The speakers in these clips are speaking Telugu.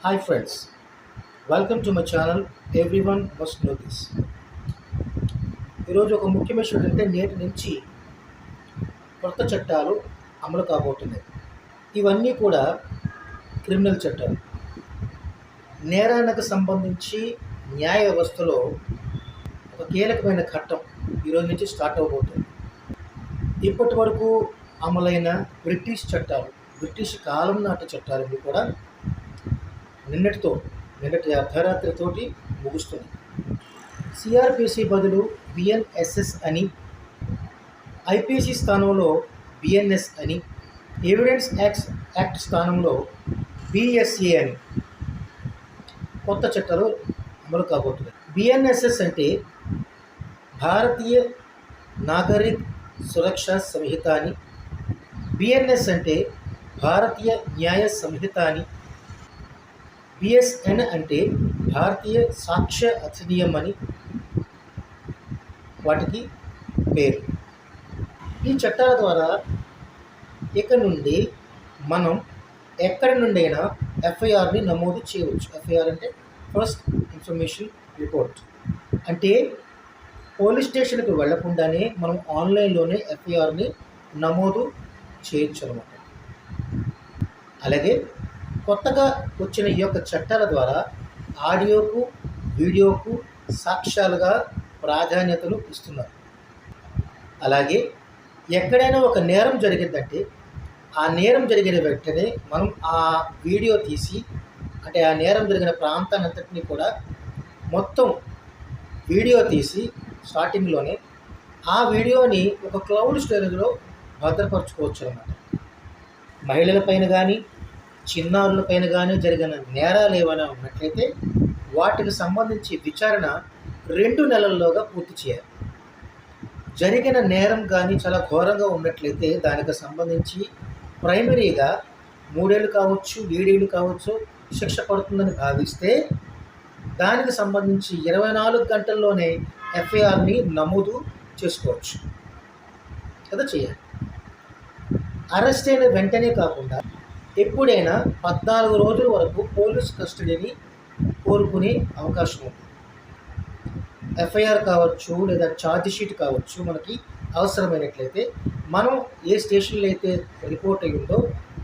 Hi friends, welcome to my channel. Everyone must know this. ఈరోజు ఒక ముఖ్యమైన విషయం ఏంటంటే నేటి నుంచి కొత్త చట్టాలు అమలు కాబోతున్నాయి. ఇవన్నీ కూడా క్రిమినల్ చట్టాలు. నేరానికి సంబంధించి న్యాయ వ్యవస్థలో ఒక కీలకమైన ఘట్టం ఈరోజు నుంచి స్టార్ట్ అవబోతుంది. ఇప్పటి వరకు అమలైన బ్రిటిష్ చట్టాలు, బ్రిటిష్ కాలం నాటి చట్టాలన్నీ కూడా నిన్నటి అర్ధరాత్రితోటి ముగుస్తుంది. సిఆర్పిసి బదులు బిఎన్ఎస్ఎస్ అని, ఐపీసీ స్థానంలో బిఎన్ఎస్ అని, ఎవిడెన్స్ యాక్ట్ స్థానంలో బిఎస్ఏ అని కొత్త చట్టాలు అమలు కాబోతున్నాయి. బిఎన్ఎస్ఎస్ అంటే భారతీయ నాగరిక్ సురక్షా సంహిత అని, బిఎన్ఎస్ అంటే భారతీయ న్యాయ సంహిత అని, బిఎస్ఎన్ అంటే భారతీయ సాక్ష్య అధినియం అని వాటికి పేరు. ఈ చట్టాల ద్వారా ఇక నుండి మనం ఎక్కడి నుండైనా ఎఫ్ఐఆర్ని నమోదు చేయవచ్చు. ఎఫ్ఐఆర్ అంటే ఫస్ట్ ఇన్ఫర్మేషన్ రిపోర్ట్. అంటే పోలీస్ స్టేషన్కి వెళ్లకుండానే మనం ఆన్లైన్లోనే ఎఫ్ఐఆర్ని నమోదు చేయొచ్చు అన్నమాట. అలాగే కొత్తగా వచ్చిన ఈ యొక్క చట్టాల ద్వారా ఆడియోకు, వీడియోకు సాక్ష్యాలుగా ప్రాధాన్యతలు ఇస్తున్నారు. అలాగే ఎక్కడైనా ఒక నేరం జరిగిందంటే ఆ నేరం జరిగిన వెంటనే మనం ఆ వీడియో తీసి, అంటే ఆ నేరం జరిగిన ప్రాంతాన్ని అంతటినీ కూడా మొత్తం వీడియో తీసి స్టార్టింగ్లోనే ఆ వీడియోని ఒక క్లౌడ్ స్టోరేజ్లో భద్రపరచుకోవచ్చు అన్నమాట. మహిళలపైన కానీ చిన్నారులపైన కానీ జరిగిన నేరాలు ఏమైనా ఉన్నట్లయితే వాటికి సంబంధించి విచారణ 2 నెలల్లోగా పూర్తి చేయాలి. జరిగిన నేరం కానీ చాలా ఘోరంగా ఉన్నట్లయితే దానికి సంబంధించి ప్రైమరీగా 3 ఏళ్ళు కావచ్చు, 7 ఏళ్ళు కావచ్చు శిక్ష పడుతుందని భావిస్తే దానికి సంబంధించి 24 గంటల్లోనే ఎఫ్ఐఆర్ని నమోదు చేసుకోవచ్చు కదా చేయాలి. అరెస్ట్ అయిన వెంటనే కాకుండా ఎప్పుడైనా 14 రోజుల వరకు పోలీస్ కస్టడీని కోరుకునే అవకాశం ఉంది. ఎఫ్ఐఆర్ కావచ్చు లేదా ఛార్జ్ షీట్ కావచ్చు, మనకి అవసరమైనట్లయితే మనం ఏ స్టేషన్లో అయితే రిపోర్ట్ అయ్యిందో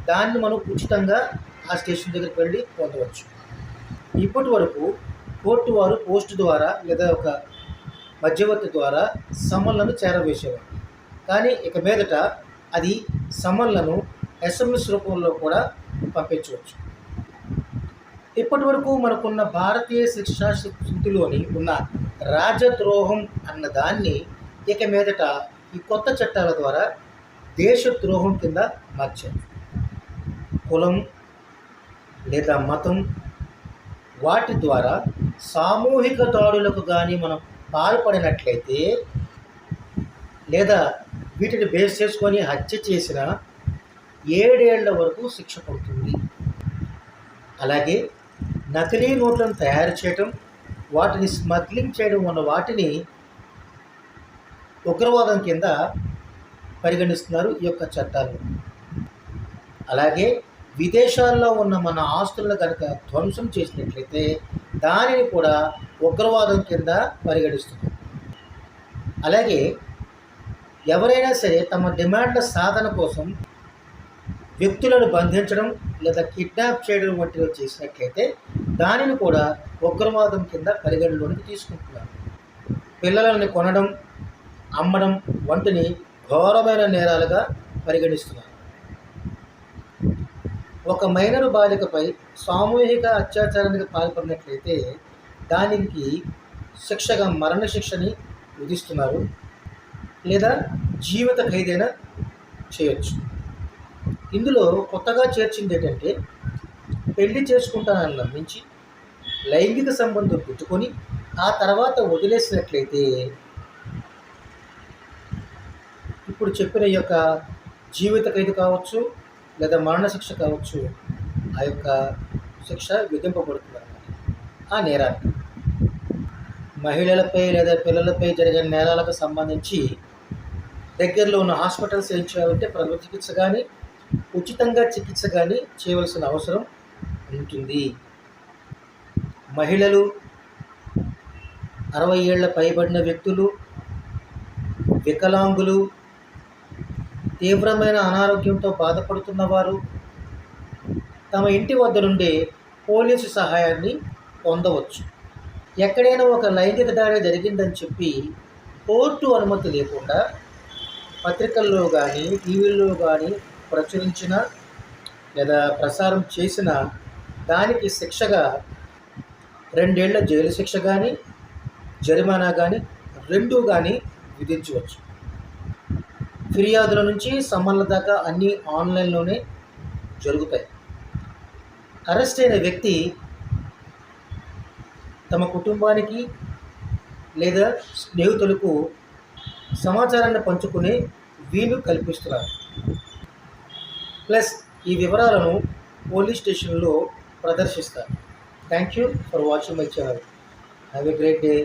దాన్ని మనం ఉచితంగా ఆ స్టేషన్ దగ్గరికి వెళ్ళి పొందవచ్చు. ఇప్పటి వరకు కోర్టు వారు పోస్ట్ ద్వారా లేదా ఒక మధ్యవర్తి ద్వారా సమన్లను చేరవేసేవారు. కానీ ఇక మీదట అది సమన్లను ఎస్ఎంఎస్ రూపంలో కూడా పంపించవచ్చు. ఇప్పటి వరకు మనకున్న భారతీయ శిక్షా స్మృతిలోని ఉన్న రాజద్రోహం అన్న దాన్ని ఇక మీదట ఈ కొత్త చట్టాల ద్వారా దేశద్రోహం కింద మార్చారు. కులం లేదా మతం వాటి ద్వారా సామూహిక దాడులకు కానీ మనం పాల్పడినట్లయితే లేదా వీటిని బేస్ చేసుకొని హత్య చేసిన 7 ఏళ్ల వరకు శిక్ష పడుతుంది. అలాగే నకిలీ నోట్లను తయారు చేయటం, వాటిని స్మగ్లింగ్ చేయడం ఉన్న వాటిని ఉగ్రవాదం కింద పరిగణిస్తున్నారు ఈ యొక్క చట్టాలు. అలాగే విదేశాల్లో ఉన్న మన ఆస్తులను కనుక ధ్వంసం చేసినట్లయితే దానిని కూడా ఉగ్రవాదం కింద పరిగణిస్తున్నారు. అలాగే ఎవరైనా సరే తమ డిమాండ్ల సాధన కోసం వ్యక్తులను బంధించడం లేదా కిడ్నాప్ చేయడం వంటివి చేసినట్లయితే దానిని కూడా ఉగ్రవాదం కింద పరిగణలోనికి తీసుకుంటున్నారు. పిల్లలని కొనడం, అమ్మడం వంటిని ఘోరమైన నేరాలుగా పరిగణిస్తున్నారు. ఒక మైనరు బాలికపై సామూహిక అత్యాచారానికి పాల్పడినట్లయితే దానికి శిక్షగా మరణశిక్షని విధిస్తున్నారు లేదా జీవిత ఖైదైనా చేయొచ్చు. ఇందులో కొత్తగా చేర్చింది ఏంటంటే పెళ్లి చేసుకుంటానని నమ్మించి లైంగిక సంబంధం పెట్టుకొని ఆ తర్వాత వదిలేసినట్లయితే ఇప్పుడు చెప్పిన ఈ యొక్క జీవిత ఖైదు కావచ్చు లేదా మరణశిక్ష కావచ్చు, ఆ యొక్క శిక్ష విధింపబడుతుంది అన్నమాట ఆ నేరానికి. మహిళలపై లేదా పిల్లలపై జరిగిన నేరాలకు సంబంధించి దగ్గరలో ఉన్న హాస్పిటల్స్ ఏం చేయాలంటే ప్రభుత్వ చికిత్స కానీ ఉచితంగా చికిత్స కానీ చేయవలసిన అవసరం ఉంటుంది. మహిళలు, 60 ఏళ్ల పైబడిన వ్యక్తులు, వికలాంగులు, తీవ్రమైన అనారోగ్యంతో బాధపడుతున్నవారు తమ ఇంటి వద్ద నుండే పోలీసు సహాయాన్ని పొందవచ్చు. ఎక్కడైనా ఒక లైంగిక దాడి జరిగిందని చెప్పి కోర్టు అనుమతి లేకుండా పత్రికల్లో కానీ టీవీల్లో కానీ ప్రచురించిన లేదా ప్రసారం చేసిన దానికి శిక్షగా 2 ఏళ్ల జైలు శిక్ష కానీ జరిమానా కానీ 2 కానీ విధించవచ్చు. ఫిర్యాదుల నుంచి సమ్మన్ల దాకా అన్నీ ఆన్లైన్లోనే జరుగుతాయి. అరెస్ట్ అయిన వ్యక్తి తమ కుటుంబానికి లేదా స్నేహితులకు సమాచారాన్ని పంచుకునే వీలు కల్పిస్తున్నారు. ప్లస్ ఈ వివరాలను పోలీస్ స్టేషన్లో ప్రదర్శిస్తారు. Thank you for watching my channel. Have a great day.